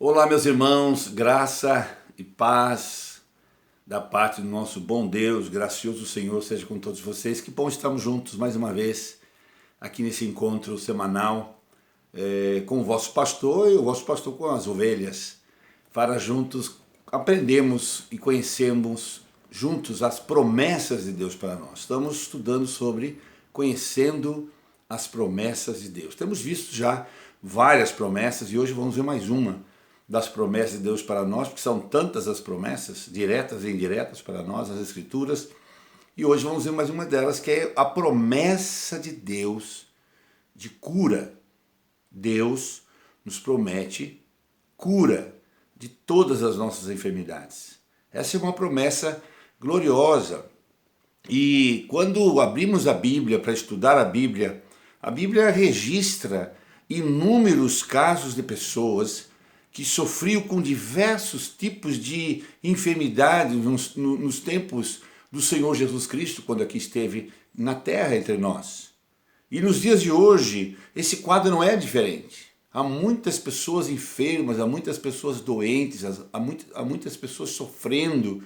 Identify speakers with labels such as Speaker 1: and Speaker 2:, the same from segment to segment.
Speaker 1: Olá, meus irmãos, graça e paz da parte do nosso bom Deus, gracioso Senhor, seja com todos vocês. Que bom estarmos juntos mais uma vez aqui nesse encontro semanal com o vosso pastor e o vosso pastor com as ovelhas, para juntos aprendermos e conhecermos juntos as promessas de Deus para nós. Estamos estudando sobre conhecendo as promessas de Deus. Temos visto já várias promessas e hoje vamos ver mais uma das promessas de Deus para nós, porque são tantas as promessas, diretas e indiretas para nós, as Escrituras. E hoje vamos ver mais uma delas, que é a promessa de Deus de cura. Deus nos promete cura de todas as nossas enfermidades. Essa é uma promessa gloriosa. E quando abrimos a Bíblia para estudar a Bíblia registra inúmeros casos de pessoas que sofriam com diversos tipos de enfermidades nos tempos do Senhor Jesus Cristo, quando aqui esteve na terra entre nós. E nos dias de hoje, esse quadro não é diferente. Há muitas pessoas enfermas, há muitas pessoas doentes, há muitas pessoas sofrendo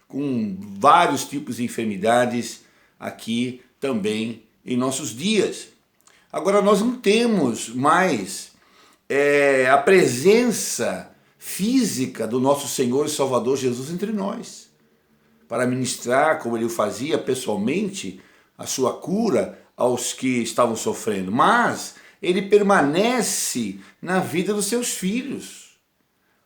Speaker 1: com vários tipos de enfermidades aqui também em nossos dias. Agora, nós não temos mais a presença física do nosso Senhor e Salvador Jesus entre nós, para ministrar, como ele o fazia pessoalmente, a sua cura aos que estavam sofrendo. Mas ele permanece na vida dos seus filhos,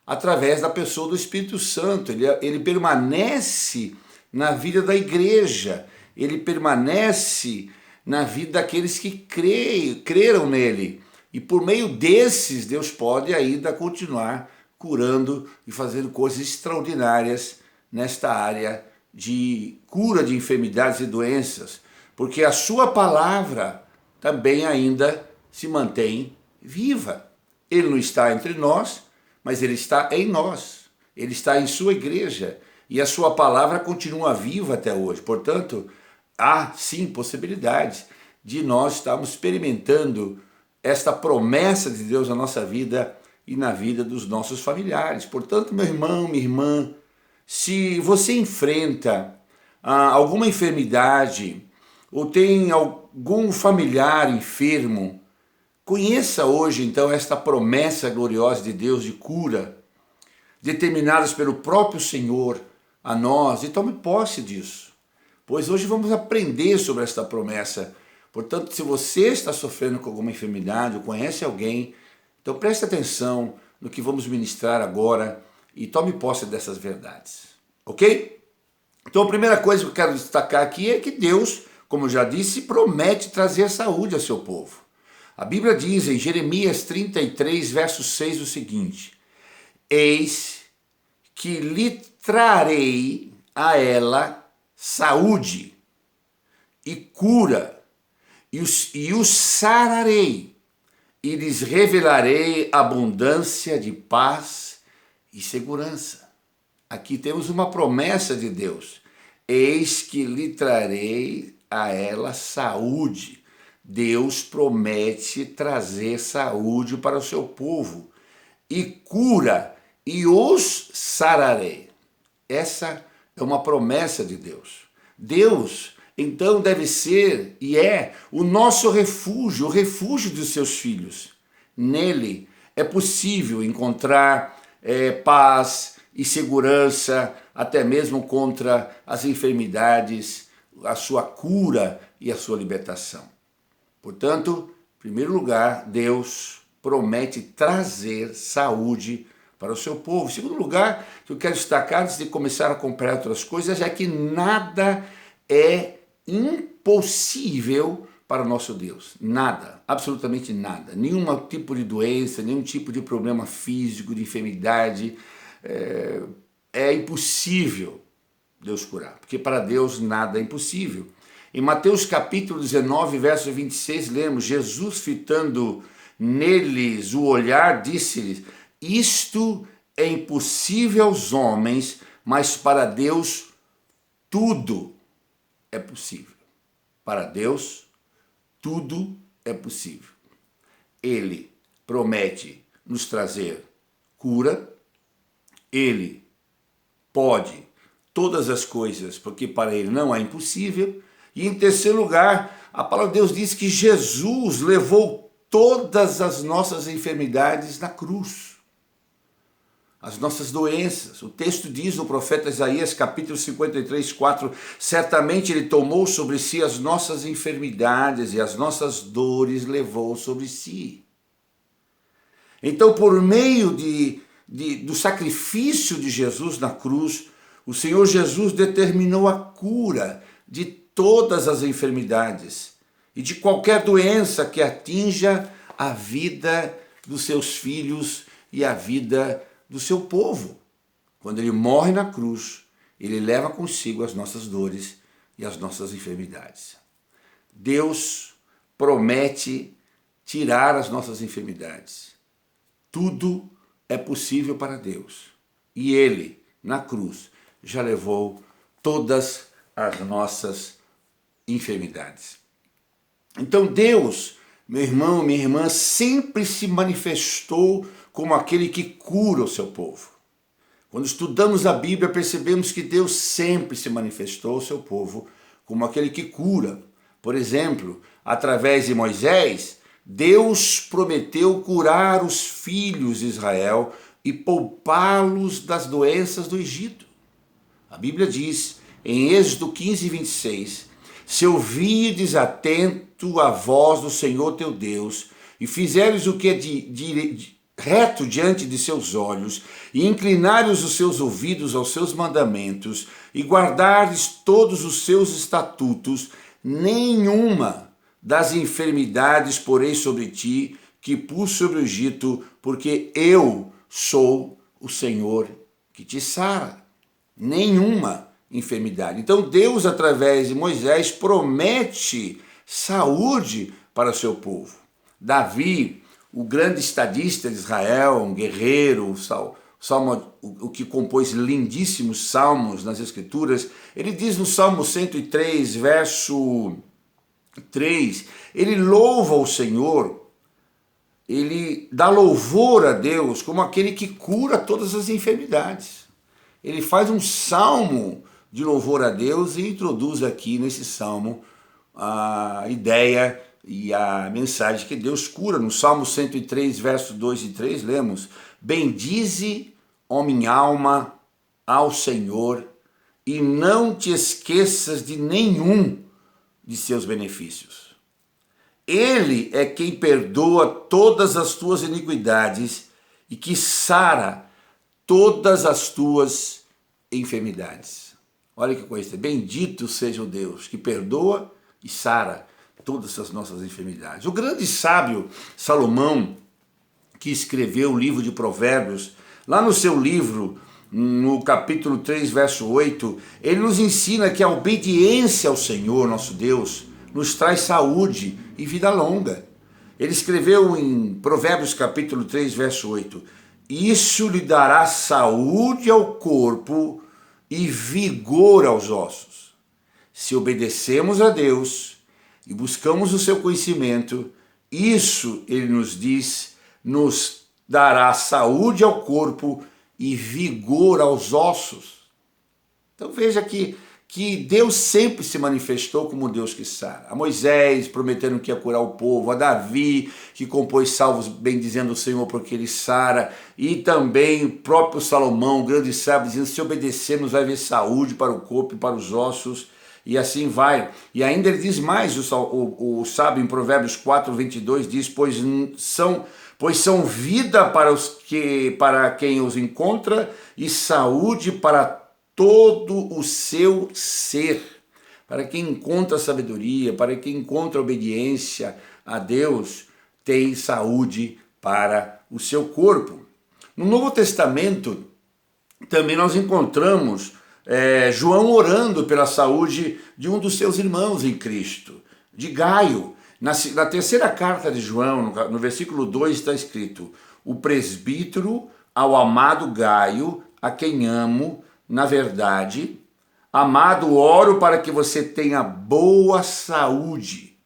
Speaker 1: através da pessoa do Espírito Santo. Ele permanece na vida da igreja, ele permanece na vida daqueles que creram nele. E por meio desses, Deus pode ainda continuar curando e fazendo coisas extraordinárias nesta área de cura de enfermidades e doenças, porque a sua palavra também ainda se mantém viva. Ele não está entre nós, mas ele está em nós. Ele está em sua igreja e a sua palavra continua viva até hoje. Portanto, há sim possibilidade de nós estarmos experimentando esta promessa de Deus na nossa vida e na vida dos nossos familiares. Portanto, meu irmão, minha irmã, se você enfrenta alguma enfermidade ou tem algum familiar enfermo, conheça hoje então esta promessa gloriosa de Deus de cura, determinadas pelo próprio Senhor a nós, e tome posse disso, pois hoje vamos aprender sobre esta promessa. Portanto, se você está sofrendo com alguma enfermidade ou conhece alguém, então preste atenção no que vamos ministrar agora e tome posse dessas verdades, ok? Então a primeira coisa que eu quero destacar aqui é que Deus, como eu já disse, promete trazer saúde ao seu povo. A Bíblia diz em Jeremias 33, verso 6 o seguinte: eis que lhe trarei a ela saúde e cura, e os sararei, e lhes revelarei abundância de paz e segurança. Aqui temos uma promessa de Deus. Eis que lhe trarei a ela saúde. Deus promete trazer saúde para o seu povo. E cura, e os sararei. Essa é uma promessa de Deus. Deus, então, deve ser e é o nosso refúgio, o refúgio dos seus filhos. Nele é possível encontrar paz e segurança, até mesmo contra as enfermidades, a sua cura e a sua libertação. Portanto, em primeiro lugar, Deus promete trazer saúde para o seu povo. Em segundo lugar, que eu quero destacar, antes de começar a comprar outras coisas, é que nada é impossível para o nosso Deus. Nada, absolutamente nada. Nenhum tipo de doença, nenhum tipo de problema físico, de enfermidade, é impossível Deus curar, porque para Deus nada é impossível. Em Mateus capítulo 19, verso 26, lemos: Jesus, fitando neles o olhar, disse-lhes: isto é impossível aos homens, mas para Deus tudo é possível. Para Deus tudo é possível. Ele promete nos trazer cura, ele pode todas as coisas, porque para ele não é impossível. E em terceiro lugar, a palavra de Deus diz que Jesus levou todas as nossas enfermidades na cruz, as nossas doenças. O texto diz no profeta Isaías, capítulo 53, 4, certamente ele tomou sobre si as nossas enfermidades e as nossas dores levou sobre si. Então, por meio do sacrifício de Jesus na cruz, o Senhor Jesus determinou a cura de todas as enfermidades e de qualquer doença que atinja a vida dos seus filhos e a vida do seu povo. Quando ele morre na cruz, ele leva consigo as nossas dores e as nossas enfermidades. Deus promete tirar as nossas enfermidades. Tudo é possível para Deus. E ele, na cruz, já levou todas as nossas enfermidades. Então Deus, meu irmão, minha irmã, sempre se manifestou como aquele que cura o seu povo. Quando estudamos a Bíblia, percebemos que Deus sempre se manifestou ao seu povo como aquele que cura. Por exemplo, através de Moisés, Deus prometeu curar os filhos de Israel e poupá-los das doenças do Egito. A Bíblia diz, em Êxodo 15, 26, se ouvirdes atento a voz do Senhor teu Deus, e fizeres o que é reto diante de seus olhos, e inclinares os seus ouvidos aos seus mandamentos, e guardares todos os seus estatutos, nenhuma das enfermidades porei sobre ti, que pus sobre o Egito, porque eu sou o Senhor que te sara. Nenhuma enfermidade. Então Deus, através de Moisés, promete saúde para o seu povo. Davi, o grande estadista de Israel, um guerreiro, o que compôs lindíssimos salmos nas Escrituras, ele diz no Salmo 103, verso 3, ele louva o Senhor, ele dá louvor a Deus como aquele que cura todas as enfermidades. Ele faz um salmo de louvor a Deus e introduz aqui nesse salmo a ideia e a mensagem que Deus cura. No Salmo 103, versos 2 e 3, lemos: bendize, ó minha alma, ao Senhor, e não te esqueças de nenhum de seus benefícios. Ele é quem perdoa todas as tuas iniquidades e que sara todas as tuas enfermidades. Olha que coisa, bendito seja o Deus que perdoa e sara todas as nossas enfermidades. O grande sábio Salomão, que escreveu o livro de Provérbios, lá no seu livro, no capítulo 3, verso 8, ele nos ensina que a obediência ao Senhor, nosso Deus, nos traz saúde e vida longa. Ele escreveu em Provérbios capítulo 3, verso 8, isso lhe dará saúde ao corpo e vigor aos ossos. Se obedecemos a Deus e buscamos o seu conhecimento, isso, ele nos diz, nos dará saúde ao corpo e vigor aos ossos. Então veja que Deus sempre se manifestou como Deus que sara. A Moisés, prometendo que ia curar o povo, a Davi, que compôs salmos bendizendo o Senhor porque ele sara, e também o próprio Salomão, o grande sábio, dizendo, se obedecermos vai haver saúde para o corpo e para os ossos, e assim vai. E ainda ele diz mais, o sábio em Provérbios 4, 22, diz, pois são vida para quem os encontra e saúde para todo o seu ser. Para quem encontra sabedoria, para quem encontra obediência a Deus, tem saúde para o seu corpo. No Novo Testamento, também nós encontramos João orando pela saúde de um dos seus irmãos em Cristo, de Gaio. Na terceira carta de João, no versículo 2, está escrito, o presbítero ao amado Gaio, a quem amo, na verdade, amado, oro para que você tenha boa saúde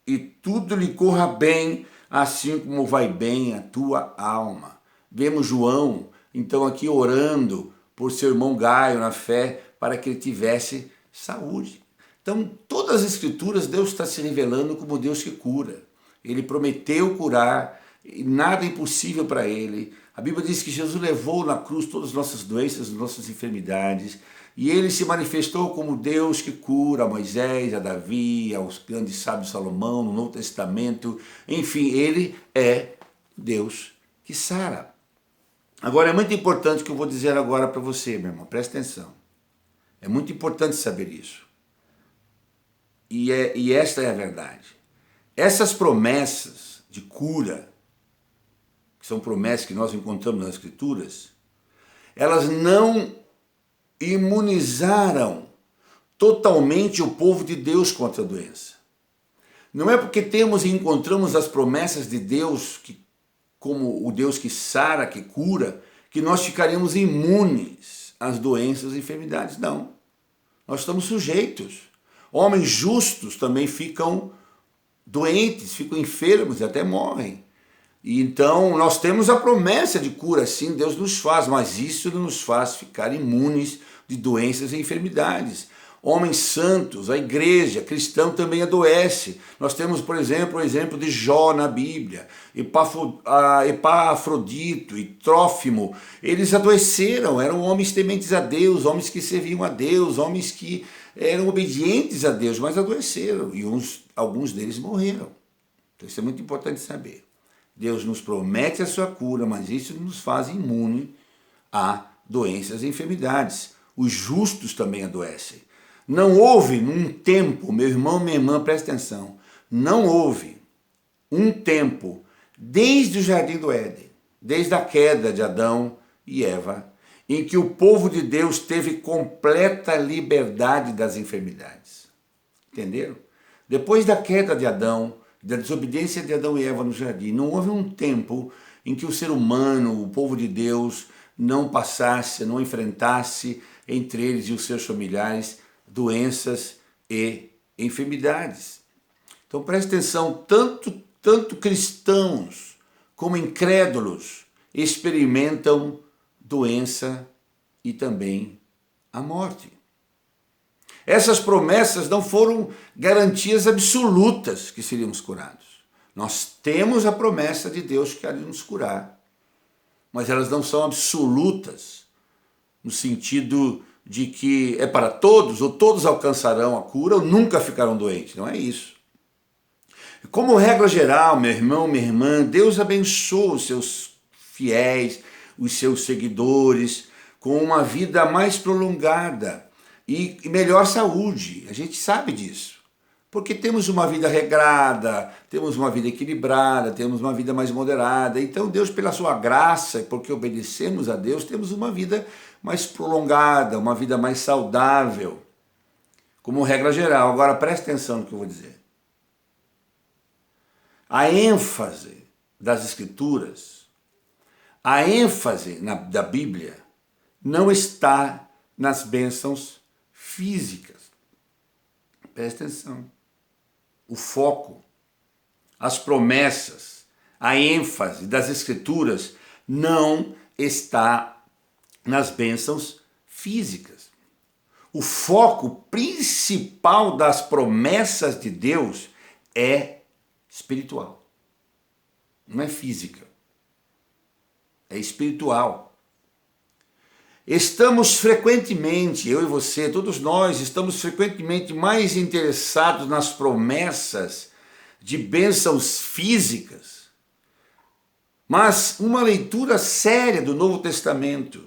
Speaker 1: e tudo lhe corra bem, assim como vai bem a tua alma. Vemos João, então, aqui orando por seu irmão Gaio na fé, para que ele tivesse saúde. Então, todas as escrituras, Deus está se revelando como Deus que cura. Ele prometeu curar, e nada é impossível para ele. A Bíblia diz que Jesus levou na cruz todas as nossas doenças, as nossas enfermidades, e ele se manifestou como Deus que cura a Moisés, a Davi, aos grandes sábios Salomão, no Novo Testamento. Enfim, ele é Deus que sara. Agora, é muito importante o que eu vou dizer agora para você, meu irmão, presta atenção. É muito importante saber isso. E esta é a verdade. Essas promessas de cura, que são promessas que nós encontramos nas Escrituras, elas não imunizaram totalmente o povo de Deus contra a doença. Não é porque temos e encontramos as promessas de Deus, como o Deus que sara, que cura, que nós ficaremos imunes às doenças e enfermidades. Não. Nós estamos sujeitos. Homens justos também ficam doentes, ficam enfermos e até morrem. E então nós temos a promessa de cura, sim, Deus nos faz, mas isso não nos faz ficar imunes de doenças e enfermidades. Homens santos, a igreja, cristão também adoece. Nós temos, por exemplo, o exemplo de Jó na Bíblia, Epafrodito e Trófimo. Eles adoeceram, eram homens tementes a Deus, homens que serviam a Deus, homens que eram obedientes a Deus, mas adoeceram e alguns deles morreram. Então isso é muito importante saber. Deus nos promete a sua cura, mas isso nos faz imune a doenças e enfermidades. Os justos também adoecem. Não houve num tempo, meu irmão, minha irmã, presta atenção, não houve um tempo desde o Jardim do Éden, desde a queda de Adão e Eva, em que o povo de Deus teve completa liberdade das enfermidades. Entenderam? Depois da queda de Adão, da desobediência de Adão e Eva no jardim, não houve um tempo em que o ser humano, o povo de Deus, não passasse, não enfrentasse entre eles e os seus familiares doenças e enfermidades. Então preste atenção, tanto cristãos como incrédulos experimentam doença e também a morte. Essas promessas não foram garantias absolutas que seríamos curados. Nós temos a promessa de Deus que há de nos curar, mas elas não são absolutas, no sentido de que é para todos, ou todos alcançarão a cura, ou nunca ficarão doentes. Não é isso. Como regra geral, meu irmão, minha irmã, Deus abençoa os seus fiéis, os seus seguidores, com uma vida mais prolongada e melhor saúde. A gente sabe disso. Porque temos uma vida regrada, temos uma vida equilibrada, temos uma vida mais moderada. Então Deus, pela sua graça, porque obedecemos a Deus, temos uma vida mais prolongada, uma vida mais saudável, como regra geral. Agora preste atenção no que eu vou dizer. A ênfase das Escrituras, a ênfase da Bíblia, não está nas bênçãos físicas. Preste atenção. O foco, as promessas, a ênfase das Escrituras não está nas bênçãos físicas. O foco principal das promessas de Deus é espiritual. Não é física. É espiritual. Estamos frequentemente, eu e você, todos nós, estamos frequentemente mais interessados nas promessas de bênçãos físicas. Mas uma leitura séria do Novo Testamento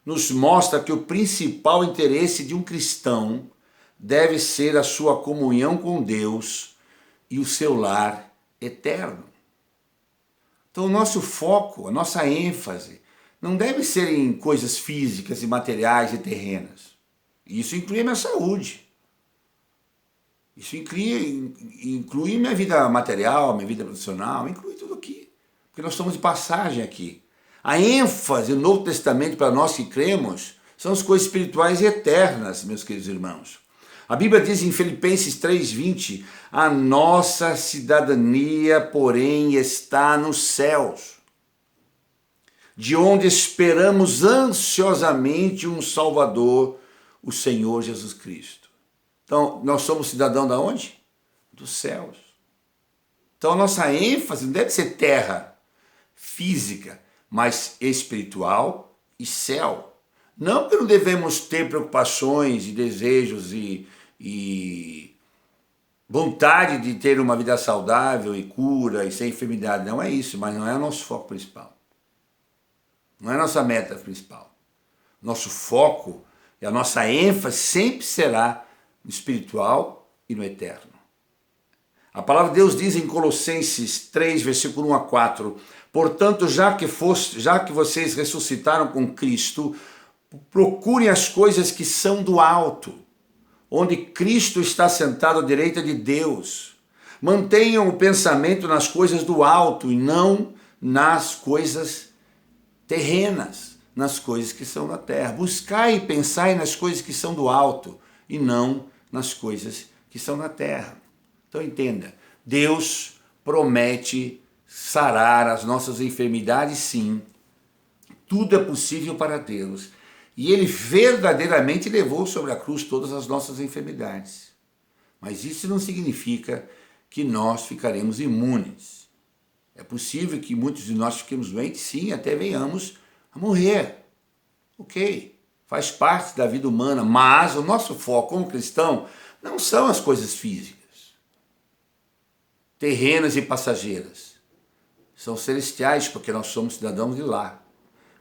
Speaker 1: nos mostra que o principal interesse de um cristão deve ser a sua comunhão com Deus e o seu lar eterno. Então o nosso foco, a nossa ênfase, não deve ser em coisas físicas e materiais e terrenas. Isso inclui a minha saúde. Isso inclui minha vida material, minha vida profissional, inclui tudo aqui. Porque nós estamos de passagem aqui. A ênfase no Novo Testamento para nós que cremos são as coisas espirituais e eternas, meus queridos irmãos. A Bíblia diz em Filipenses 3:20, a nossa cidadania, porém, está nos céus. de onde esperamos ansiosamente um Salvador, o Senhor Jesus Cristo. Então, nós somos cidadãos da onde? Dos céus. Então, a nossa ênfase não deve ser terra física, mas espiritual e céu. Não que não devemos ter preocupações e desejos e vontade de ter uma vida saudável e cura e sem enfermidade. Não é isso, mas não é o nosso foco principal. Não é a nossa meta principal. Nosso foco e a nossa ênfase sempre será no espiritual e no eterno. A palavra de Deus diz em Colossenses 3, versículo 1 a 4, portanto, já que vocês ressuscitaram com Cristo, procurem as coisas que são do alto, onde Cristo está sentado à direita de Deus. Mantenham o pensamento nas coisas do alto e não nas coisas terrenas, nas coisas que são da terra. Buscai e pensai nas coisas que são do alto e não nas coisas que são da terra. Então entenda, Deus promete sarar as nossas enfermidades, sim. Tudo é possível para Deus. E Ele verdadeiramente levou sobre a cruz todas as nossas enfermidades. Mas isso não significa que nós ficaremos imunes. É possível que muitos de nós fiquemos doentes, sim, até venhamos a morrer. Ok, faz parte da vida humana, mas o nosso foco como cristão não são as coisas físicas, terrenas e passageiras. São celestiais, porque nós somos cidadãos de lá.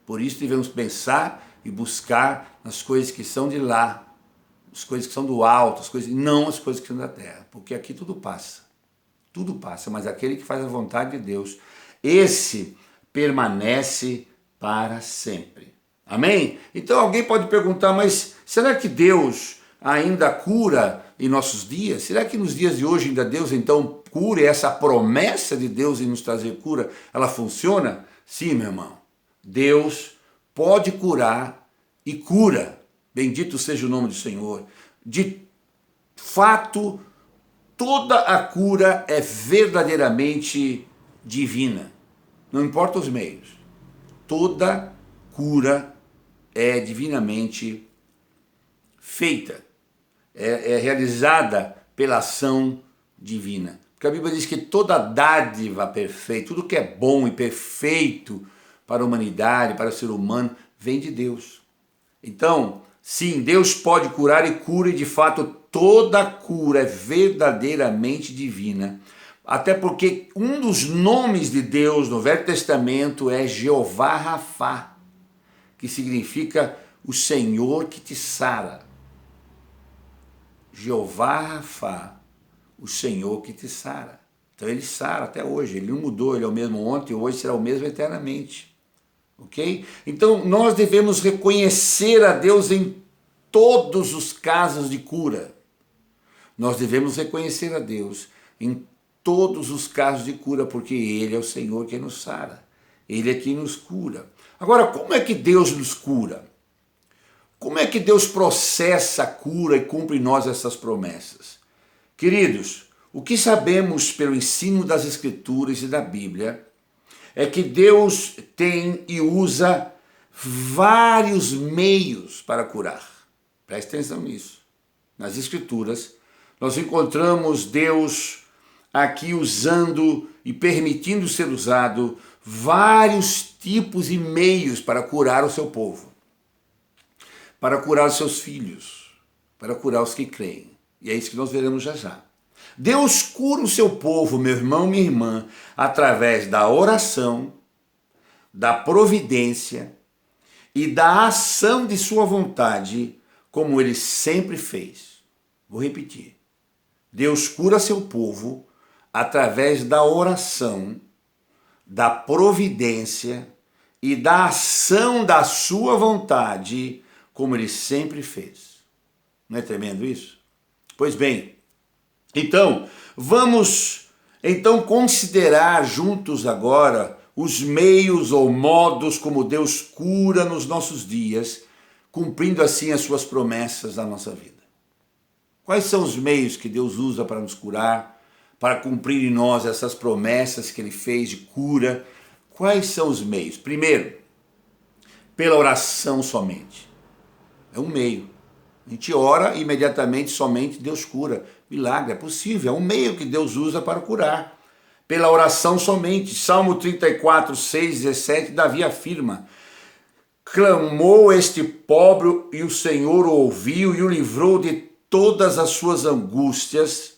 Speaker 1: Por isso devemos pensar e buscar nas coisas que são de lá, as coisas que são do alto, não as coisas que são da terra, porque aqui tudo passa, mas aquele que faz a vontade de Deus, esse permanece para sempre. Amém? Então alguém pode perguntar, mas será que Deus ainda cura em nossos dias? Será que nos dias de hoje ainda Deus então cura e essa promessa de Deus em nos trazer cura, ela funciona? Sim, meu irmão. Deus pode curar e cura. Bendito seja o nome do Senhor. De fato, toda a cura é verdadeiramente divina. Não importa os meios. Toda cura é divinamente feita. É realizada pela ação divina. Porque a Bíblia diz que toda dádiva perfeita, tudo que é bom e perfeito para a humanidade, para o ser humano, vem de Deus. Então, sim, Deus pode curar e cura, e de fato toda cura é verdadeiramente divina. Até porque um dos nomes de Deus no Velho Testamento é Jeová Rafá, que significa o Senhor que te sara. Jeová Rafá, o Senhor que te sara. Então ele sara até hoje, ele não mudou, ele é o mesmo ontem, hoje será o mesmo eternamente. Ok? Então nós devemos reconhecer a Deus em todos os casos de cura. Nós devemos reconhecer a Deus em todos os casos de cura, porque Ele é o Senhor que nos sara. Ele é quem nos cura. Agora, como é que Deus nos cura? Como é que Deus processa a cura e cumpre em nós essas promessas? Queridos, o que sabemos pelo ensino das Escrituras e da Bíblia é que Deus tem e usa vários meios para curar. Preste atenção nisso. Nas Escrituras, nós encontramos Deus aqui usando e permitindo ser usado vários tipos e meios para curar o seu povo, para curar os seus filhos, para curar os que creem. E é isso que nós veremos já já. Deus cura o seu povo, meu irmão, minha irmã, através da oração, da providência e da ação de sua vontade, como ele sempre fez. Vou repetir. Deus cura seu povo através da oração, da providência e da ação da sua vontade, como ele sempre fez. Não é tremendo isso? Pois bem, então, vamos considerar juntos agora os meios ou modos como Deus cura nos nossos dias, cumprindo assim as suas promessas na nossa vida. Quais são os meios que Deus usa para nos curar, para cumprir em nós essas promessas que Ele fez de cura? Quais são os meios? Primeiro, pela oração somente. É um meio. A gente ora e imediatamente, somente Deus cura. Milagre, é possível, é um meio que Deus usa para curar. Pela oração somente. Salmo 34, 6, 17, Davi afirma: clamou este pobre e o Senhor o ouviu e o livrou de todas as suas angústias.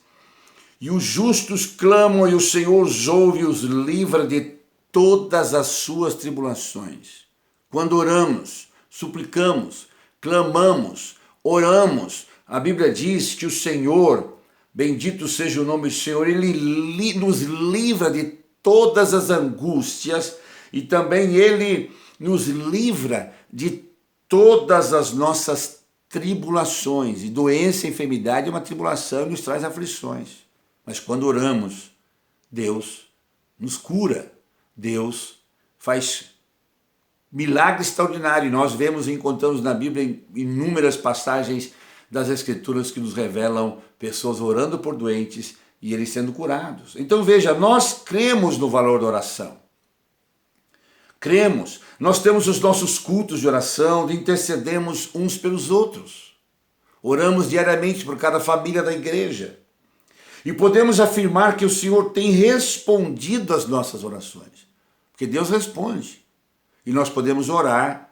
Speaker 1: E os justos clamam e o Senhor os ouve e os livra de todas as suas tribulações. Quando oramos, suplicamos, clamamos, oramos, a Bíblia diz que o Senhor, bendito seja o nome do Senhor, Ele nos livra de todas as angústias e também Ele nos livra de todas as nossas tribulações. E doença e enfermidade é uma tribulação e nos traz aflições. Mas quando oramos, Deus nos cura, Deus faz milagre extraordinário. Nós vemos e encontramos na Bíblia inúmeras passagens das Escrituras que nos revelam pessoas orando por doentes e eles sendo curados. Então veja, nós cremos no valor da oração. Cremos, nós temos os nossos cultos de oração, de intercedemos uns pelos outros. Oramos diariamente por cada família da igreja. E podemos afirmar que o Senhor tem respondido às nossas orações. Porque Deus responde. E nós podemos orar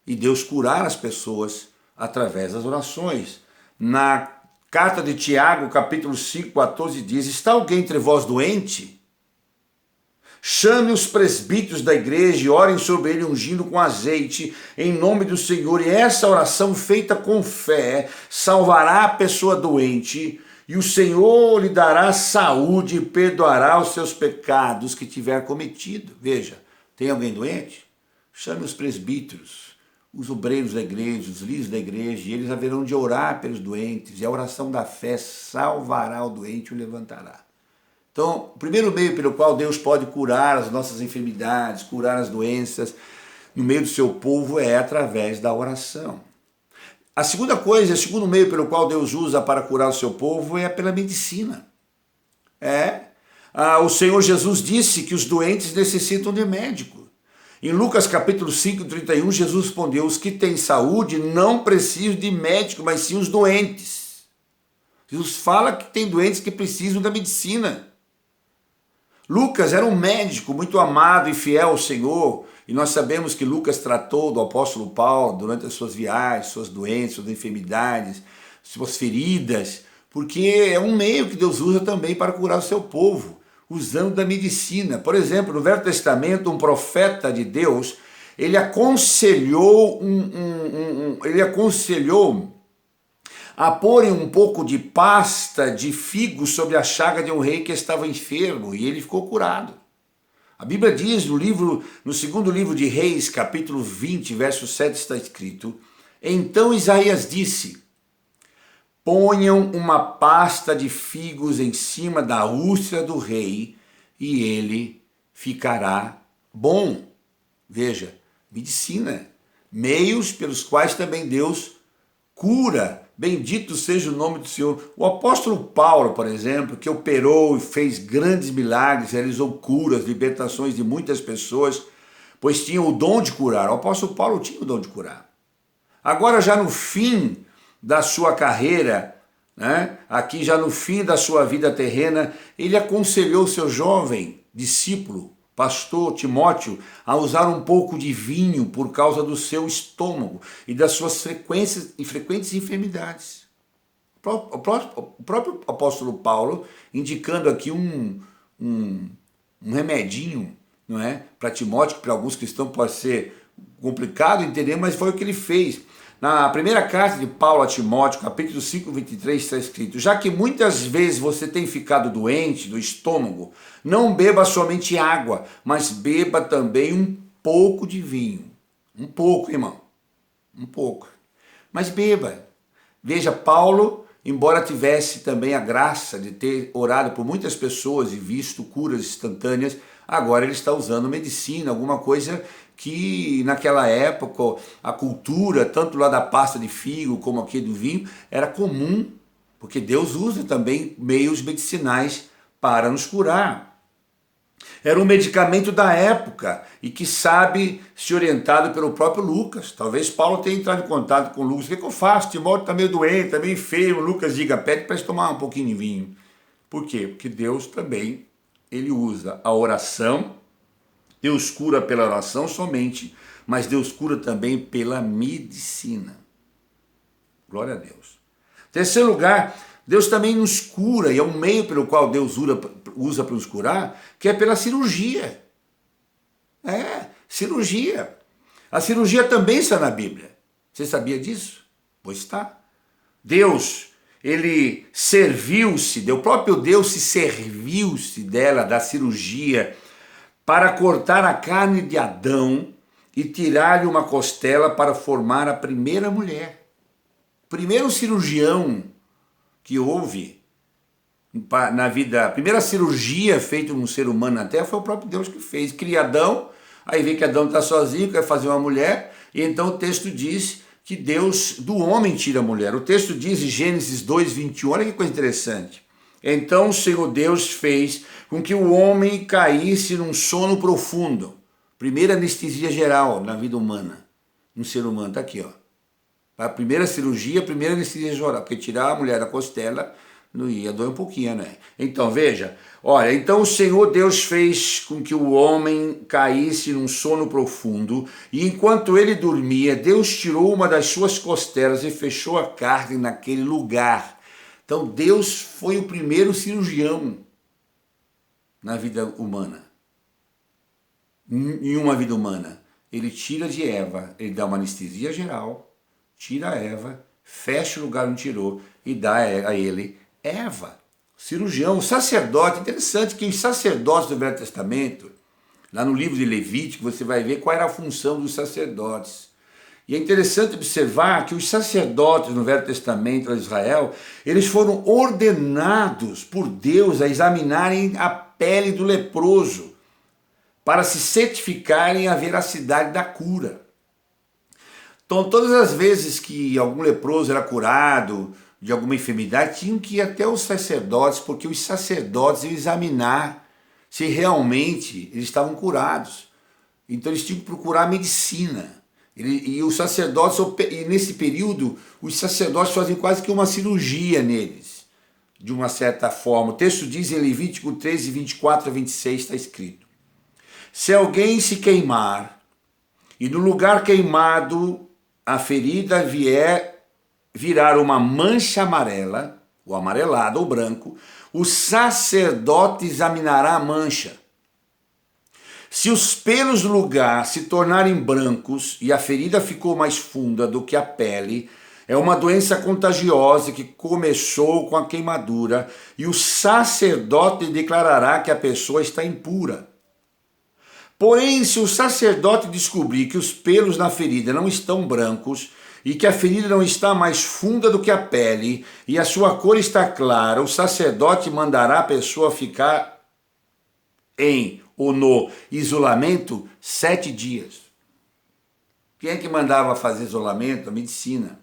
Speaker 1: e Deus curar as pessoas através das orações. Na carta de Tiago, capítulo 5, 14, diz: está alguém entre vós doente? Chame os presbíteros da igreja e orem sobre ele ungindo com azeite em nome do Senhor. E essa oração feita com fé salvará a pessoa doente e o Senhor lhe dará saúde e perdoará os seus pecados que tiver cometido. Veja, tem alguém doente? Chame os presbíteros, os obreiros da igreja, os líderes da igreja, e eles haverão de orar pelos doentes, e a oração da fé salvará o doente e o levantará. Então, o primeiro meio pelo qual Deus pode curar as nossas enfermidades, curar as doenças no meio do seu povo é através da oração. A segunda coisa, o segundo meio pelo qual Deus usa para curar o seu povo é pela medicina. O Senhor Jesus disse que os doentes necessitam de médico. Em Lucas capítulo 5, 31, Jesus respondeu: os que têm saúde não precisam de médico, mas sim os doentes. Jesus fala que tem doentes que precisam da medicina. Lucas era um médico muito amado e fiel ao Senhor, e nós sabemos que Lucas tratou do apóstolo Paulo durante as suas viagens, suas doenças, suas enfermidades, suas feridas, porque é um meio que Deus usa também para curar o seu povo, usando da medicina. Por exemplo, no Velho Testamento, um profeta de Deus, ele aconselhou a porem um pouco de pasta de figo sobre a chaga de um rei que estava enfermo, e ele ficou curado. A Bíblia diz no segundo livro de Reis, capítulo 20, verso 7, está escrito: então Isaías disse: ponham uma pasta de figos em cima da úlcera do rei e ele ficará bom. Veja, medicina, meios pelos quais também Deus cura. Bendito seja o nome do Senhor. O apóstolo Paulo, por exemplo, que operou e fez grandes milagres, realizou curas, libertações de muitas pessoas, pois tinha o dom de curar. O apóstolo Paulo tinha o dom de curar. Agora, já no fim da sua carreira, aqui já no fim da sua vida terrena, ele aconselhou seu jovem discípulo, pastor Timóteo, a usar um pouco de vinho por causa do seu estômago e das suas frequentes enfermidades. O próprio apóstolo Paulo indicando aqui um remedinho, não é? Para Timóteo, que para alguns cristãos pode ser complicado entender, mas foi o que ele fez. Na primeira carta de Paulo a Timóteo, capítulo 5, 23, está escrito: já que muitas vezes você tem ficado doente do estômago, não beba somente água, mas beba também um pouco de vinho. Um pouco, irmão. Um pouco. Mas beba. Veja, Paulo, embora tivesse também a graça de ter orado por muitas pessoas e visto curas instantâneas, agora ele está usando medicina, alguma coisa que naquela época a cultura, tanto lá da pasta de figo como aqui do vinho, era comum, porque Deus usa também meios medicinais para nos curar. Era um medicamento da época e que sabe se orientado pelo próprio Lucas. Talvez Paulo tenha entrado em contato com Lucas. O que eu faço? Timóteo está meio doente, está meio enfermo. Lucas diga, pede para ele tomar um pouquinho de vinho. Por quê? Porque Deus também, ele usa a oração. Deus cura pela oração somente, mas Deus cura também pela medicina. Glória a Deus. Terceiro lugar, Deus também nos cura, e é um meio pelo qual Deus usa para nos curar, que é pela cirurgia. Cirurgia. A cirurgia também está na Bíblia. Você sabia disso? Pois está. Deus, ele serviu-se, o próprio Deus se serviu-se dela, da cirurgia, para cortar a carne de Adão e tirar-lhe uma costela para formar a primeira mulher. Primeiro cirurgião que houve na vida, a primeira cirurgia feita num ser humano na Terra foi o próprio Deus que fez. Cria Adão, aí vê que Adão está sozinho, quer fazer uma mulher, e então o texto diz que Deus do homem tira a mulher. O texto diz em Gênesis 2:21, olha que coisa interessante. Então o Senhor Deus fez com que o homem caísse num sono profundo. Primeira anestesia geral na vida humana, no ser humano, está aqui, ó. A primeira cirurgia, a primeira anestesia geral, porque tirar a mulher da costela não ia doer um pouquinho, né? Então, veja, olha, então o Senhor Deus fez com que o homem caísse num sono profundo, e enquanto ele dormia, Deus tirou uma das suas costelas e fechou a carne naquele lugar. Então, Deus foi o primeiro cirurgião na vida humana, em uma vida humana. Ele tira de Eva, ele dá uma anestesia geral, tira a Eva, fecha o lugar onde tirou e dá a ele Eva. Cirurgião, o sacerdote. Interessante que os sacerdotes do Velho Testamento, lá no livro de Levítico, você vai ver qual era a função dos sacerdotes. E é interessante observar que os sacerdotes no Velho Testamento de Israel, eles foram ordenados por Deus a examinarem a pele do leproso para se certificarem a veracidade da cura. Então, todas as vezes que algum leproso era curado de alguma enfermidade, tinham que ir até os sacerdotes, porque os sacerdotes iam examinar se realmente eles estavam curados. Então, eles tinham que procurar medicina. E os sacerdotes, e nesse período, os sacerdotes faziam quase que uma cirurgia neles, de uma certa forma. O texto diz em Levítico 13, 24 a 26, está escrito: se alguém se queimar, e no lugar queimado a ferida virar uma mancha amarela, ou amarelada, ou branco, o sacerdote examinará a mancha. Se os pelos do lugar se tornarem brancos e a ferida ficou mais funda do que a pele, é uma doença contagiosa que começou com a queimadura, e o sacerdote declarará que a pessoa está impura. Porém, se o sacerdote descobrir que os pelos na ferida não estão brancos e que a ferida não está mais funda do que a pele e a sua cor está clara, o sacerdote mandará a pessoa ficar no isolamento 7 dias. Quem é que mandava fazer isolamento? A medicina.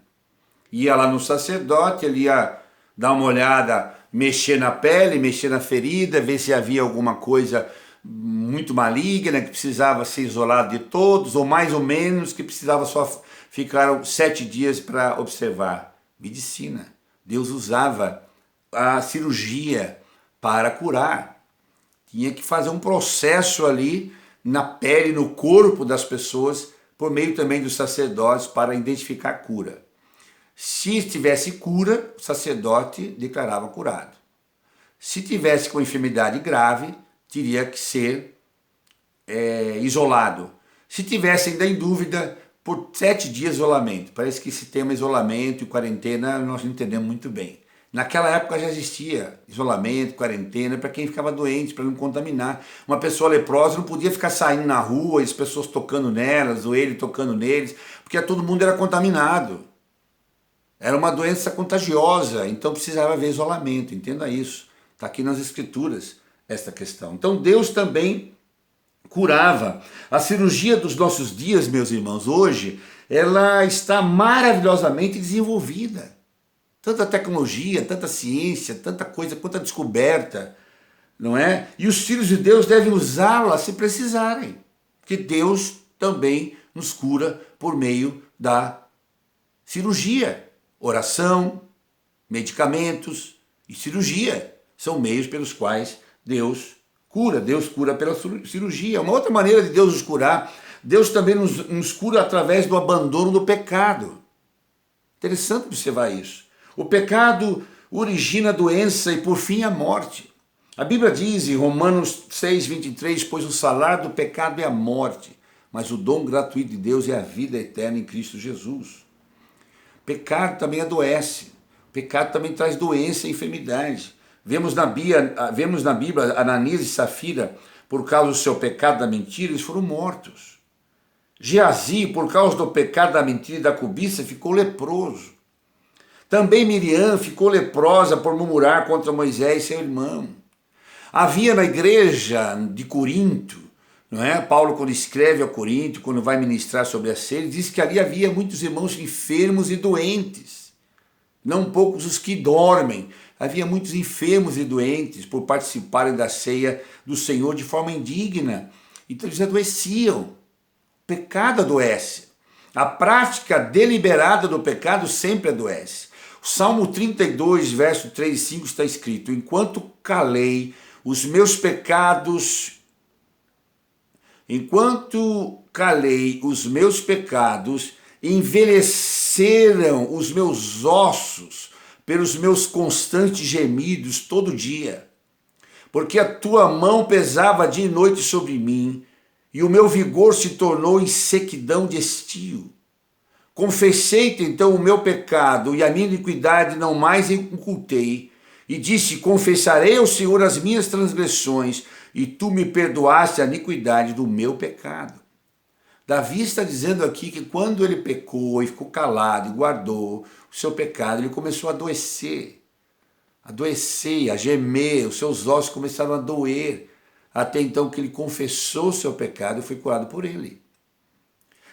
Speaker 1: Ia lá no sacerdote, ele ia dar uma olhada, mexer na pele, mexer na ferida, ver se havia alguma coisa muito maligna, que precisava ser isolado de todos, ou mais ou menos, que precisava só ficar 7 dias para observar. Medicina. Deus usava a cirurgia para curar. Tinha que fazer um processo ali na pele, no corpo das pessoas, por meio também dos sacerdotes, para identificar a cura. Se tivesse cura, o sacerdote declarava curado. Se tivesse com enfermidade grave, teria que ser isolado. Se tivesse ainda em dúvida, por 7 dias de isolamento. Parece que esse tema isolamento e quarentena nós não entendemos muito bem. Naquela época já existia isolamento, quarentena, para quem ficava doente, para não contaminar. Uma pessoa leprosa não podia ficar saindo na rua, as pessoas tocando nelas, ou ele tocando neles, porque todo mundo era contaminado. Era uma doença contagiosa, então precisava haver isolamento, entenda isso. Está aqui nas Escrituras esta questão. Então Deus também curava. A cirurgia dos nossos dias, meus irmãos, hoje, ela está maravilhosamente desenvolvida. Tanta tecnologia, tanta ciência, tanta coisa, quanta descoberta. não é? E os filhos de Deus devem usá-la se precisarem, que Deus também nos cura por meio da cirurgia, oração, medicamentos e cirurgia. São meios pelos quais Deus cura pela cirurgia. Uma outra maneira de Deus nos curar, Deus também nos cura através do abandono do pecado. Interessante observar isso. O pecado origina a doença e por fim a morte. A Bíblia diz em Romanos 6:23, pois o salário do pecado é a morte, mas o dom gratuito de Deus é a vida eterna em Cristo Jesus. Pecado também adoece. Pecado também traz doença e enfermidade. Vemos na Bíblia Ananias e Safira, por causa do seu pecado da mentira, eles foram mortos. Geazi, por causa do pecado da mentira e da cobiça, ficou leproso. Também Miriam ficou leprosa por murmurar contra Moisés, seu irmão. Havia na igreja de Corinto, não é? Paulo, quando escreve a Corinto, quando vai ministrar sobre a ceia, diz que ali havia muitos irmãos enfermos e doentes. Não poucos os que dormem. Havia muitos enfermos e doentes por participarem da ceia do Senhor de forma indigna. Então eles adoeciam. O pecado adoece. A prática deliberada do pecado sempre adoece. O Salmo 32, verso 3 e 5 está escrito: enquanto calei os meus pecados, envelheceram os meus ossos pelos meus constantes gemidos todo dia. Porque a tua mão pesava dia e noite sobre mim, e o meu vigor se tornou em sequidão de estio. Confessei-te então o meu pecado, e a minha iniquidade não mais ocultei, e disse: confessarei ao Senhor as minhas transgressões, e tu me perdoaste a iniquidade do meu pecado. Davi está dizendo aqui que quando ele pecou e ficou calado e guardou o seu pecado, ele começou a adoecer, a gemer, os seus ossos começaram a doer, até então que ele confessou o seu pecado e foi curado por ele.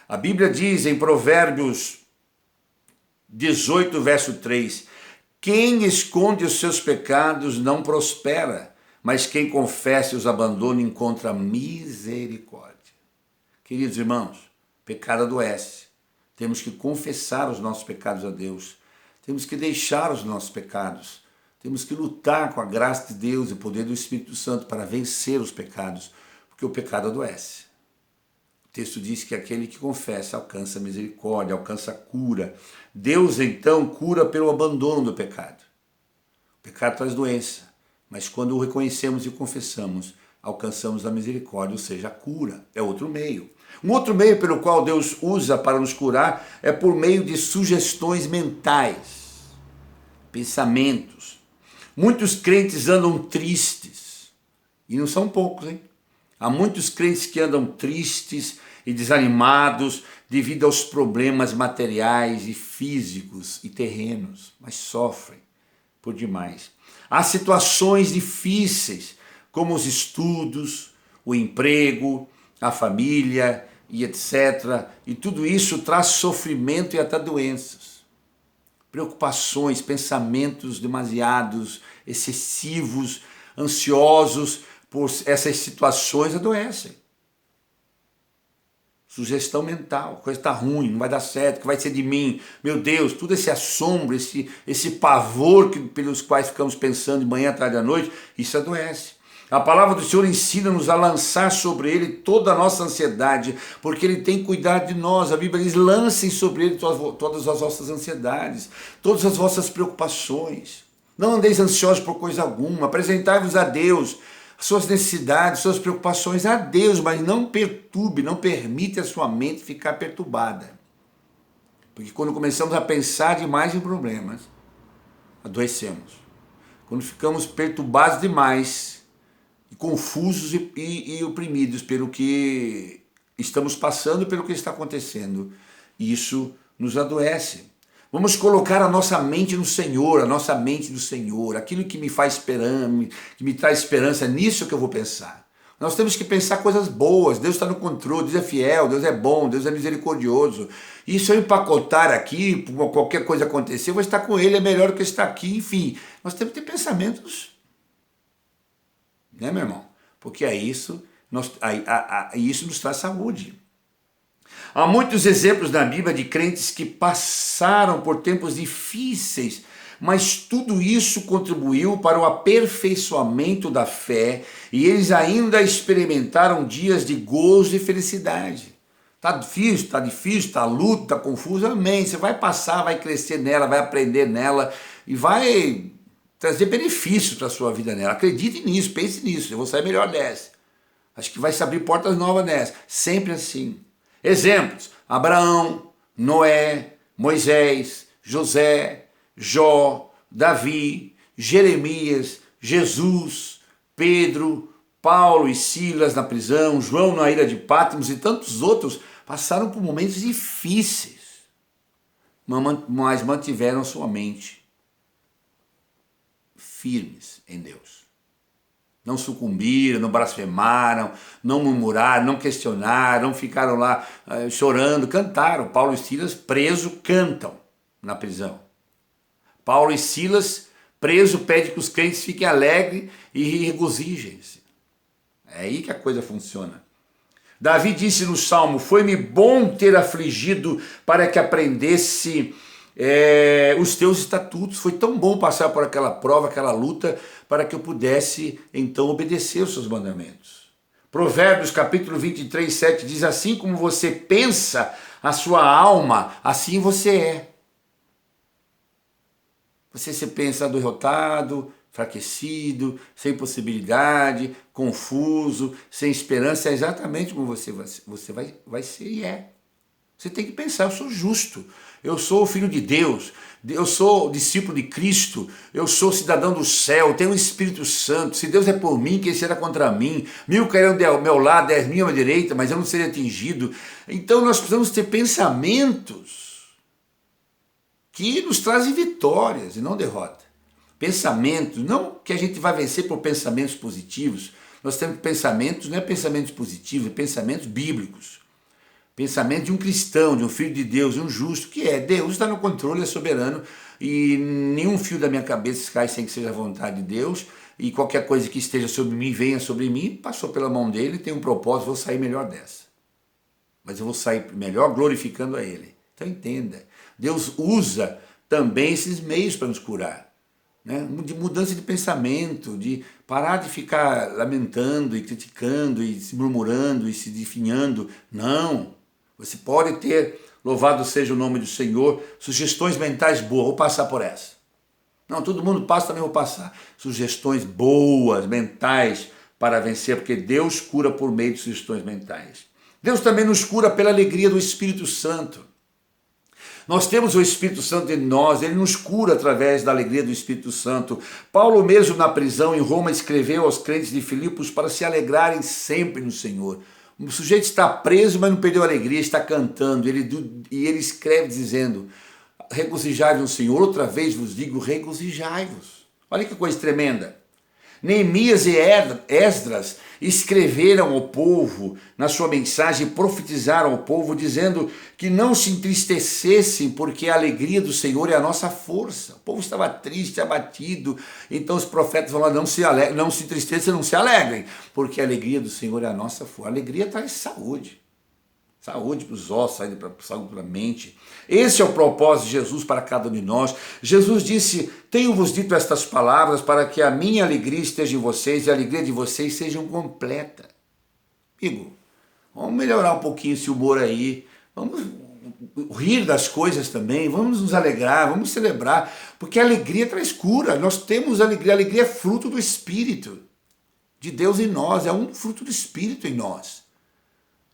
Speaker 1: A Bíblia diz em Provérbios 18, verso 3, quem esconde os seus pecados não prospera, mas quem confessa e os abandona encontra misericórdia. Queridos irmãos, pecado adoece. Temos que confessar os nossos pecados a Deus. Temos que deixar os nossos pecados. Temos que lutar com a graça de Deus e o poder do Espírito Santo para vencer os pecados, porque o pecado adoece. O texto diz que aquele que confessa alcança misericórdia, alcança cura. Deus, então, cura pelo abandono do pecado. O pecado traz doença, mas quando o reconhecemos e confessamos, alcançamos a misericórdia, ou seja, a cura. É outro meio. Um outro meio pelo qual Deus usa para nos curar é por meio de sugestões mentais, pensamentos. Muitos crentes andam tristes, e não são poucos, hein? Há muitos crentes que andam tristes e desanimados devido aos problemas materiais e físicos e terrenos, mas sofrem por demais. Há situações difíceis, como os estudos, o emprego, a família e etc. E tudo isso traz sofrimento e até doenças. Preocupações, pensamentos demasiados, excessivos, ansiosos por essas situações adoecem. Sugestão mental, coisa está ruim, não vai dar certo, que vai ser de mim. Meu Deus, todo esse assombro, esse pavor pelos quais ficamos pensando de manhã, tarde à noite, isso adoece. A palavra do Senhor ensina-nos a lançar sobre Ele toda a nossa ansiedade, porque Ele tem cuidado de nós. A Bíblia diz, lancem sobre Ele todas as vossas ansiedades, todas as vossas preocupações. Não andeis ansiosos por coisa alguma, apresentai-vos a Deus, suas necessidades, suas preocupações a Deus, mas não perturbe, não permite a sua mente ficar perturbada. Porque quando começamos a pensar demais em problemas, adoecemos. Quando ficamos perturbados demais, confusos e oprimidos pelo que estamos passando e pelo que está acontecendo, isso nos adoece. Vamos colocar a nossa mente no Senhor, a nossa mente no Senhor, aquilo que me faz esperança, que me traz esperança, nisso que eu vou pensar. Nós temos que pensar coisas boas, Deus está no controle, Deus é fiel, Deus é bom, Deus é misericordioso. E se eu empacotar aqui, qualquer coisa acontecer, eu vou estar com Ele, é melhor do que estar aqui, enfim. Nós temos que ter pensamentos né, meu irmão? Porque isso nos traz saúde. Há muitos exemplos na Bíblia de crentes que passaram por tempos difíceis, mas tudo isso contribuiu para o aperfeiçoamento da fé e eles ainda experimentaram dias de gozo e felicidade. Tá difícil, tá luta, tá confuso, amém. Você vai passar, vai crescer nela, vai aprender nela e vai trazer benefícios para a sua vida nela. Acredite nisso, pense nisso, eu vou sair melhor dessa. Acho que vai se abrir portas novas nessa. Sempre assim. Exemplos: Abraão, Noé, Moisés, José, Jó, Davi, Jeremias, Jesus, Pedro, Paulo e Silas na prisão, João na ilha de Patmos e tantos outros passaram por momentos difíceis, mas mantiveram sua mente firmes em Deus. Não sucumbiram, não blasfemaram, não murmuraram, não questionaram, não ficaram lá chorando, cantaram. Paulo e Silas, preso, cantam na prisão. Paulo e Silas, preso, pede que os crentes fiquem alegres e regozijem-se. É aí que a coisa funciona. Davi disse no Salmo: foi-me bom ter afligido para que aprendesse os teus estatutos. Foi tão bom passar por aquela prova, aquela luta, para que eu pudesse então obedecer os seus mandamentos. Provérbios capítulo 23, 7 diz: assim como você pensa a sua alma, assim você é. Você se pensa derrotado, enfraquecido, sem possibilidade, confuso, sem esperança, é exatamente como você vai ser e é. Você tem que pensar: eu sou justo, eu sou o filho de Deus, eu sou discípulo de Cristo, eu sou cidadão do céu, tenho o Espírito Santo. Se Deus é por mim, quem será contra mim? 1000 cairão ao meu lado, 10.000 à minha direita, mas eu não serei atingido. Então nós precisamos ter pensamentos que nos trazem vitórias e não derrota. Pensamentos, não que a gente vai vencer por pensamentos positivos. Nós temos pensamentos, não é pensamentos positivos, é pensamentos bíblicos. Pensamento de um cristão, de um filho de Deus, de um justo, que é: Deus está no controle, é soberano, e nenhum fio da minha cabeça cai sem que seja a vontade de Deus, e qualquer coisa que esteja sobre mim, venha sobre mim, passou pela mão dele, tem um propósito, vou sair melhor dessa. Mas eu vou sair melhor glorificando a ele. Então entenda, Deus usa também esses meios para nos curar. Né? De mudança de pensamento, de parar de ficar lamentando e criticando e se murmurando e se definhando. Não, você pode ter, louvado seja o nome do Senhor, sugestões mentais boas. Vou passar por essa. Não, todo mundo passa, também vou passar. Sugestões boas, mentais, para vencer, porque Deus cura por meio de sugestões mentais. Deus também nos cura pela alegria do Espírito Santo. Nós temos o Espírito Santo em nós, ele nos cura através da alegria do Espírito Santo. Paulo mesmo na prisão em Roma escreveu aos crentes de Filipos para se alegrarem sempre no Senhor. O sujeito está preso, mas não perdeu a alegria, está cantando, e ele escreve dizendo: regozijai-vos no Senhor, outra vez vos digo, regozijai-vos. Olha que coisa tremenda. Neemias e Esdras escreveram ao povo na sua mensagem, profetizaram ao povo, dizendo que não se entristecessem, porque a alegria do Senhor é a nossa força. O povo estava triste, abatido, então os profetas falaram: não se entristeçam, não se alegrem, porque a alegria do Senhor é a nossa força. A alegria traz saúde. Saúde para os ossos, saúde para a mente. Esse é o propósito de Jesus para cada um de nós. Jesus disse: tenho-vos dito estas palavras para que a minha alegria esteja em vocês e a alegria de vocês seja completa. Amigo, vamos melhorar um pouquinho esse humor aí. Vamos rir das coisas também. Vamos nos alegrar, vamos celebrar. Porque a alegria traz cura. Nós temos alegria. A alegria é fruto do Espírito de Deus em nós. É um fruto do Espírito em nós.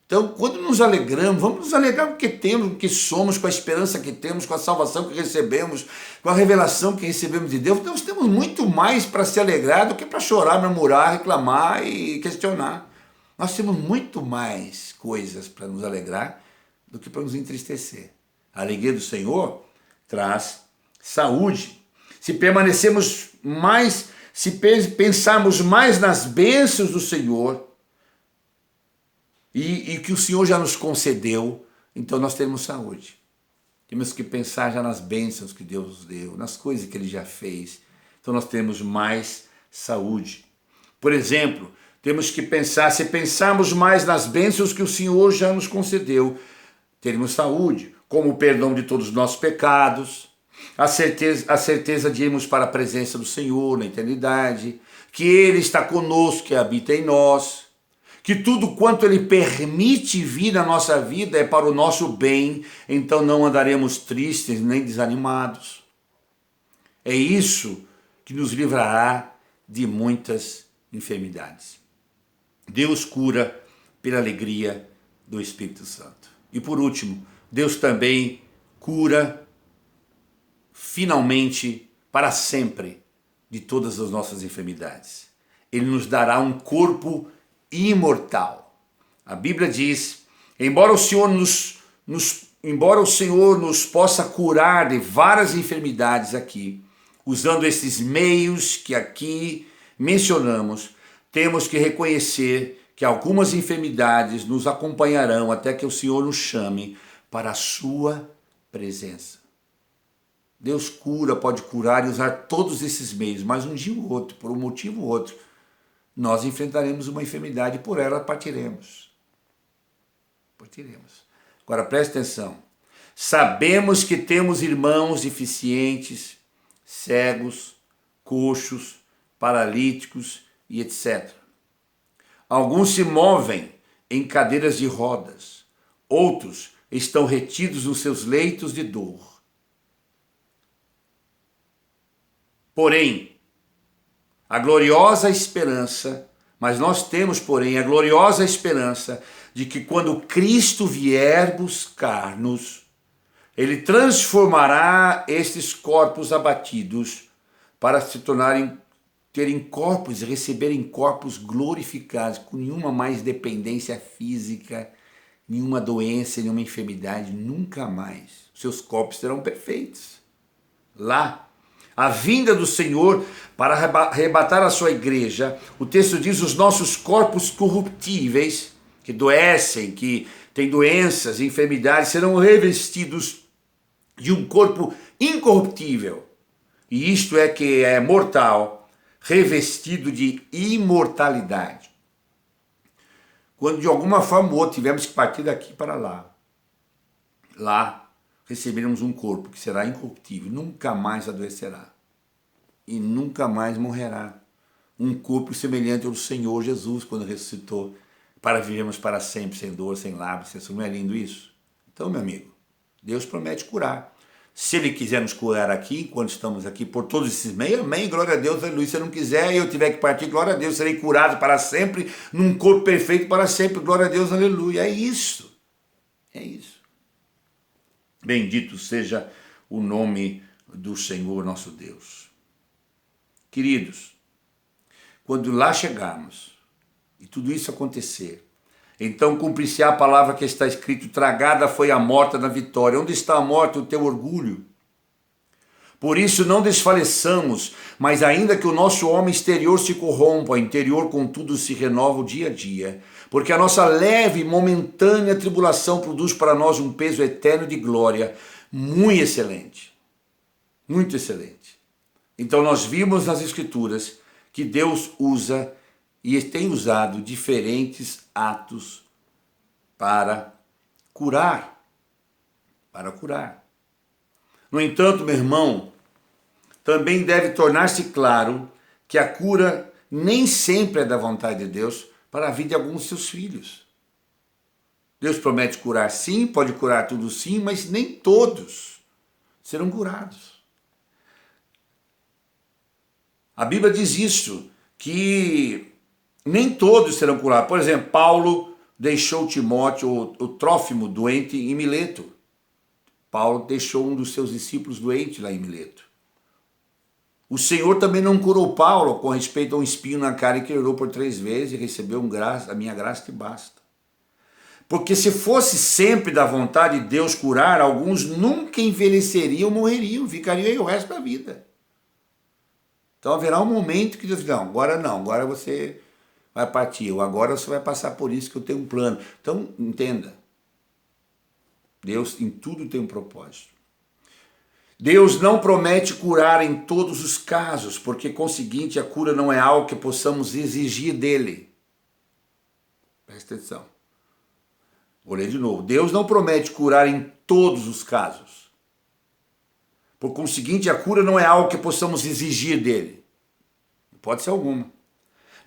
Speaker 1: Então, quando nos alegramos, vamos nos alegrar com o que temos, com o que somos, com a esperança que temos, com a salvação que recebemos, com a revelação que recebemos de Deus. Nós temos muito mais para se alegrar do que para chorar, murmurar, reclamar e questionar. Nós temos muito mais coisas para nos alegrar do que para nos entristecer. A alegria do Senhor traz saúde. Se permanecermos mais, se pensarmos mais nas bênçãos do Senhor, e que o Senhor já nos concedeu, então nós teremos saúde. Temos que pensar já nas bênçãos que Deus nos deu, nas coisas que Ele já fez. Então nós temos mais saúde. Por exemplo, temos que pensar, se pensarmos mais nas bênçãos que o Senhor já nos concedeu, teremos saúde, como o perdão de todos os nossos pecados, a certeza de irmos para a presença do Senhor na eternidade, que Ele está conosco, que habita em nós, que tudo quanto Ele permite vir na nossa vida é para o nosso bem, então não andaremos tristes nem desanimados. É isso que nos livrará de muitas enfermidades. Deus cura pela alegria do Espírito Santo. E por último, Deus também cura finalmente, para sempre, de todas as nossas enfermidades. Ele nos dará um corpo imortal. A Bíblia diz, embora o Senhor nos possa curar de várias enfermidades aqui, usando esses meios que aqui mencionamos, temos que reconhecer que algumas enfermidades nos acompanharão até que o Senhor nos chame para a sua presença. Deus cura, pode curar e usar todos esses meios, mas um dia ou outro, por um motivo ou outro, nós enfrentaremos uma enfermidade e por ela partiremos. Agora preste atenção. Sabemos que temos irmãos deficientes, cegos, coxos, paralíticos e etc. Alguns se movem em cadeiras de rodas, outros estão retidos nos seus leitos de dor. Porém, a gloriosa esperança, mas nós temos, porém, a gloriosa esperança de que quando Cristo vier buscar-nos, Ele transformará estes corpos abatidos para se terem corpos e receberem corpos glorificados, com nenhuma mais dependência física, nenhuma doença, nenhuma enfermidade, nunca mais. Seus corpos serão perfeitos. Lá, a vinda do Senhor para arrebatar a sua igreja, o texto diz, os nossos corpos corruptíveis, que adoecem, que têm doenças e enfermidades, serão revestidos de um corpo incorruptível. E isto é que é mortal, revestido de imortalidade. Quando de alguma forma ou outra tivermos que partir daqui para lá receberemos um corpo que será incorruptível, nunca mais adoecerá e nunca mais morrerá. Um corpo semelhante ao do Senhor Jesus quando ressuscitou, para vivermos para sempre, sem dor, sem lábios. Não é lindo isso? Então, meu amigo, Deus promete curar. Se Ele quiser nos curar aqui, enquanto estamos aqui, por todos esses meios, amém, glória a Deus, aleluia. Se não quiser e eu tiver que partir, glória a Deus, serei curado para sempre, num corpo perfeito para sempre, glória a Deus, aleluia. É isso. É isso. Bendito seja o nome do Senhor nosso Deus. Queridos, quando lá chegarmos e tudo isso acontecer, então cumprir-se a palavra que está escrito, tragada foi a morte na vitória. Onde está a morte, o teu orgulho? Por isso não desfaleçamos, mas ainda que o nosso homem exterior se corrompa, o interior contudo se renova o dia a dia. Porque a nossa leve e momentânea tribulação produz para nós um peso eterno de glória, muito excelente. Muito excelente. Então nós vimos nas Escrituras que Deus usa e tem usado diferentes atos para curar. Para curar. No entanto, meu irmão, também deve tornar-se claro que a cura nem sempre é da vontade de Deus para a vida de alguns de seus filhos. Deus promete curar sim, pode curar tudo sim, mas nem todos serão curados. A Bíblia diz isso, que nem todos serão curados. Por exemplo, Paulo deixou Timóteo, o Trófimo, doente em Mileto. Paulo deixou um dos seus discípulos doente lá em Mileto. O Senhor também não curou Paulo com respeito a um espinho na cara que ele orou por 3 vezes e recebeu a minha graça te basta. Porque se fosse sempre da vontade de Deus curar, alguns nunca envelheceriam, morreriam, ficariam aí o resto da vida. Então haverá um momento que Deus diz, não, agora você vai partir, ou agora você vai passar por isso que eu tenho um plano. Então entenda, Deus em tudo tem um propósito. Deus não promete curar em todos os casos, porque, conseguinte, a cura não é algo que possamos exigir dele. Presta atenção. Vou ler de novo. Deus não promete curar em todos os casos. Por conseguinte, a cura não é algo que possamos exigir dele. Pode ser alguma.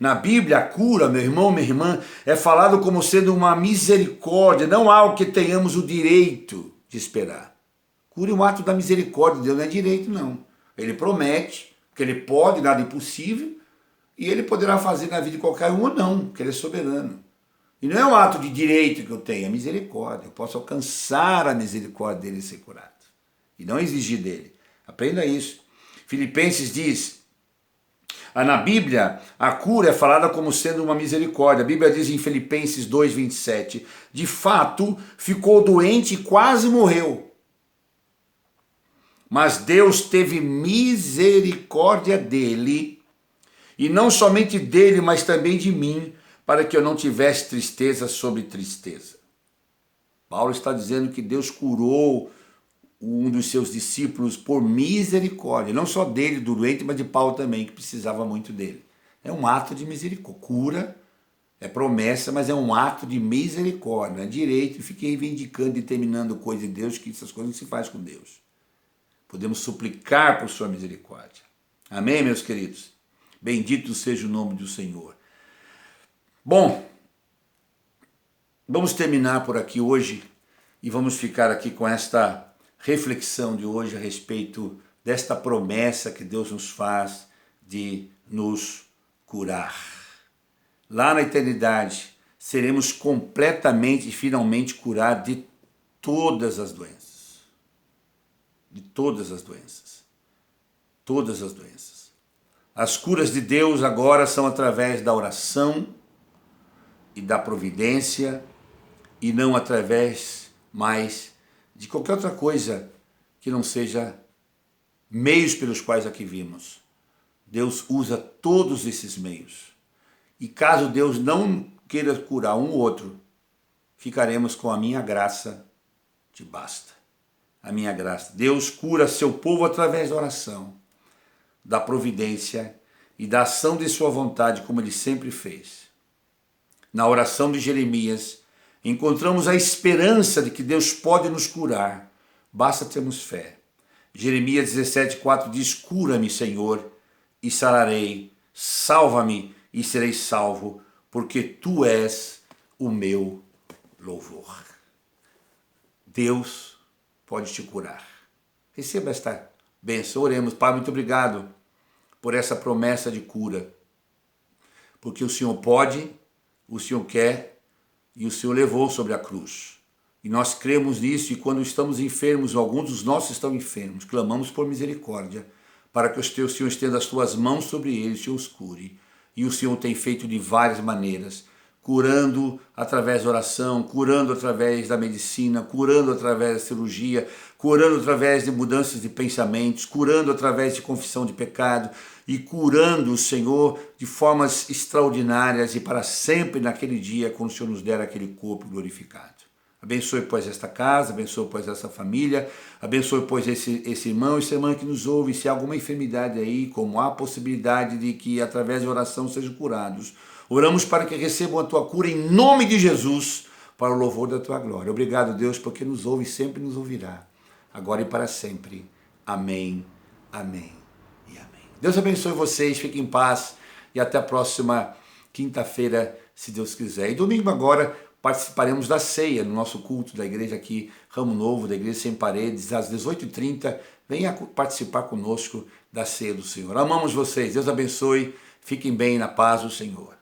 Speaker 1: Na Bíblia, a cura, meu irmão, minha irmã, é falado como sendo uma misericórdia, não algo que tenhamos o direito de esperar. Cura é um ato da misericórdia de Deus, não é direito, não. Ele promete, que ele pode, nada impossível, e ele poderá fazer na vida de qualquer um ou não, porque ele é soberano. E não é um ato de direito que eu tenho, é misericórdia. Eu posso alcançar a misericórdia dele e ser curado. E não exigir dele. Aprenda isso. Filipenses diz, na Bíblia, a cura é falada como sendo uma misericórdia. A Bíblia diz em Filipenses 2:27, de fato, ficou doente e quase morreu. Mas Deus teve misericórdia dele, e não somente dele, mas também de mim, para que eu não tivesse tristeza sobre tristeza. Paulo está dizendo que Deus curou um dos seus discípulos por misericórdia, não só dele, do doente, mas de Paulo também, que precisava muito dele. É um ato de misericórdia. Cura é promessa, mas é um ato de misericórdia, não é direito. Fiquei reivindicando, determinando coisa de Deus, que essas coisas não se faz com Deus. Podemos suplicar por sua misericórdia. Amém, meus queridos? Bendito seja o nome do Senhor. Bom, vamos terminar por aqui hoje e vamos ficar aqui com esta reflexão de hoje a respeito desta promessa que Deus nos faz de nos curar. Lá na eternidade, seremos completamente e finalmente curados de todas as doenças. De todas as doenças. Todas as doenças. As curas de Deus agora são através da oração e da providência, e não através mais de qualquer outra coisa que não seja meios pelos quais aqui vimos. Deus usa todos esses meios. E caso Deus não queira curar um ou outro, ficaremos com a minha graça, te basta. A minha graça. Deus cura seu povo através da oração, da providência e da ação de sua vontade, como ele sempre fez. Na oração de Jeremias, encontramos a esperança de que Deus pode nos curar, basta termos fé. Jeremias 17:4 diz, cura-me, Senhor, e sararei, salva-me e serei salvo, porque tu és o meu louvor. Deus pode te curar. Receba esta bênção, oremos. Pai, muito obrigado por essa promessa de cura, porque o Senhor pode, o Senhor quer e o Senhor levou sobre a cruz. E nós cremos nisso, e quando estamos enfermos, alguns dos nossos estão enfermos, clamamos por misericórdia, para que o Senhor estenda as tuas mãos sobre eles e os cure. E o Senhor tem feito de várias maneiras, curando através da oração, curando através da medicina, curando através da cirurgia, curando através de mudanças de pensamentos, curando através de confissão de pecado e curando o Senhor de formas extraordinárias e para sempre naquele dia, quando o Senhor nos der aquele corpo glorificado. Abençoe, pois, esta casa, abençoe, pois, essa família, abençoe, pois, esse irmão e essa irmã que nos ouve. Se há alguma enfermidade aí, como há possibilidade de que através da oração sejam curados, oramos para que recebam a tua cura em nome de Jesus, para o louvor da tua glória. Obrigado, Deus, porque nos ouve e sempre nos ouvirá, agora e para sempre. Amém, amém e amém. Deus abençoe vocês, fiquem em paz e até a próxima quinta-feira, se Deus quiser. E domingo agora participaremos da ceia no nosso culto da igreja aqui, Ramo Novo, da Igreja Sem Paredes, às 18h30. Venha participar conosco da ceia do Senhor. Amamos vocês, Deus abençoe, fiquem bem na paz do Senhor.